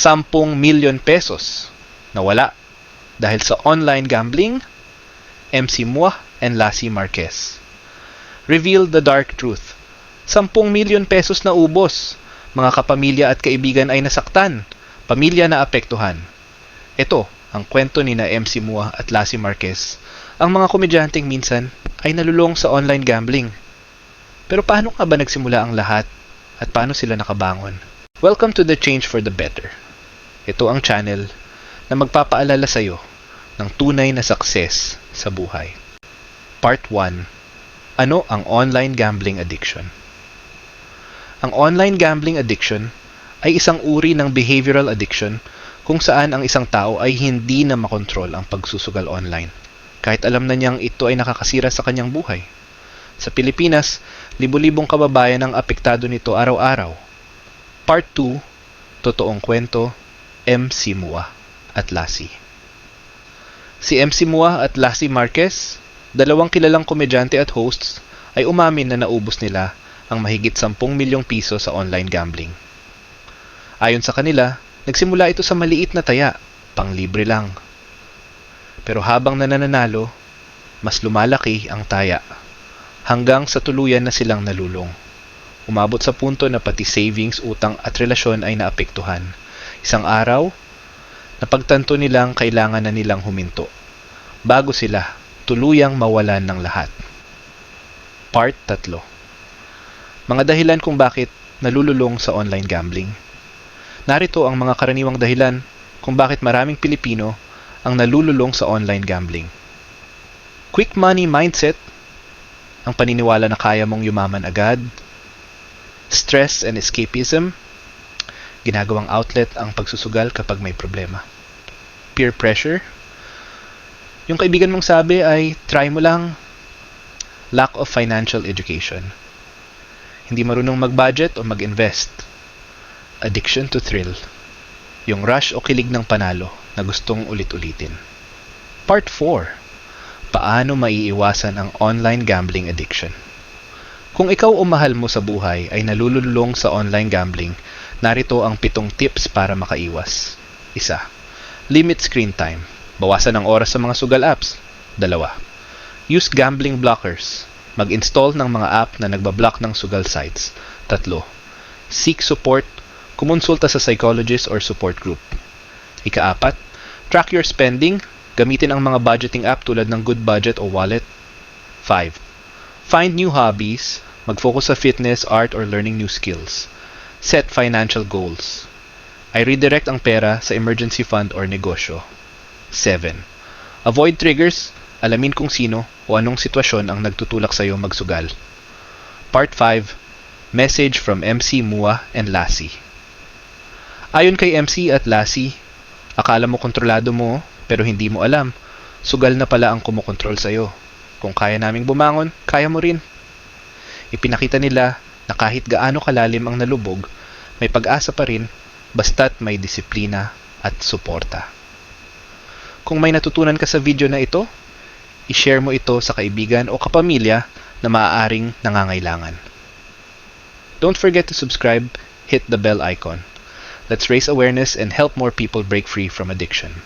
10 milyon pesos nawala dahil sa online gambling. MC Muah and Lassie Marquez revealed the dark truth. 10 milyon pesos na ubos. Mga kapamilya at kaibigan ay nasaktan. Pamilya na apektuhan. Ito ang kwento ni na MC Muah at Lassie Marquez. Ang mga komedyanteng minsan ay nalulong sa online gambling. Pero paano nga ba nagsimula ang lahat at paano sila nakabangon? Welcome to the Change for the Better. Ito ang channel na magpapaalala sa iyo ng tunay na success sa buhay. Part 1. Ano ang online gambling addiction? Ang online gambling addiction ay isang uri ng behavioral addiction kung saan ang isang tao ay hindi na makontrol ang pagsusugal online. Kahit alam na niyang ito ay nakakasira sa kanyang buhay. Sa Pilipinas, libo-libong kababayan ang apektado nito araw-araw. Part 2. Totoong kwento, MC Muah at Lassie. Si MC Muah at Lassie Marquez, dalawang kilalang komedyante at hosts, ay umamin na naubos nila ang mahigit 10 milyong piso sa online gambling. Ayon sa kanila, nagsimula ito sa maliit na taya, panglibre lang. Pero habang nananalo, mas lumalaki ang taya, hanggang sa tuluyan na silang nalulong. Umabot sa punto na pati savings, utang at relasyon ay naapektuhan. Isang araw, napagtanto nilang kailangan na nilang huminto, bago sila tuluyang mawalan ng lahat. Part 3. Mga dahilan kung bakit nalululong sa online gambling. Narito ang mga karaniwang dahilan kung bakit maraming Pilipino ang nalululong sa online gambling. Quick money mindset, ang paniniwala na kaya mong yumaman agad. Stress and escapism, ginagawang outlet ang pagsusugal kapag may problema. Peer pressure, yung kaibigan mong sabi ay try mo lang. Lack of financial education, hindi marunong mag-budget o mag-invest. Addiction to thrill, yung rush o kilig ng panalo na gustong ulit-ulitin. Part 4. Paano maiiwasan ang online gambling addiction? Kung ikaw o mahal mo sa buhay ay nalululong sa online gambling, narito ang 7 tips para makaiwas. 1. Limit screen time. Bawasan ang oras sa mga sugal apps. 2. Use gambling blockers. Mag-install ng mga app na nagbablock ng sugal sites. 3. Seek support. Kumonsulta sa psychologist or support group. 4. Track your spending. Gamitin ang mga budgeting app tulad ng Good Budget o Wallet. 5. Find new hobbies. Mag-focus sa fitness, art, or learning new skills. Set financial goals. Ay redirect ang pera sa emergency fund or negosyo. 7. Avoid triggers. Alamin kung sino o anong sitwasyon ang nagtutulak sa iyo magsugal. Part 5. Message from MC Muah and Lassie. Ayon kay MC at Lassie, akala mo kontrolado mo pero hindi mo alam, sugal na pala ang kumokontrol sa iyo. Kung kaya naming bumangon, kaya mo rin. Ipinakita nila na kahit gaano kalalim ang nalubog, may pag-asa pa rin basta't may disiplina at suporta. Kung may natutunan ka sa video na ito, i-share mo ito sa kaibigan o kapamilya na maaaring nangangailangan. Don't forget to subscribe, hit the bell icon. Let's raise awareness and help more people break free from addiction.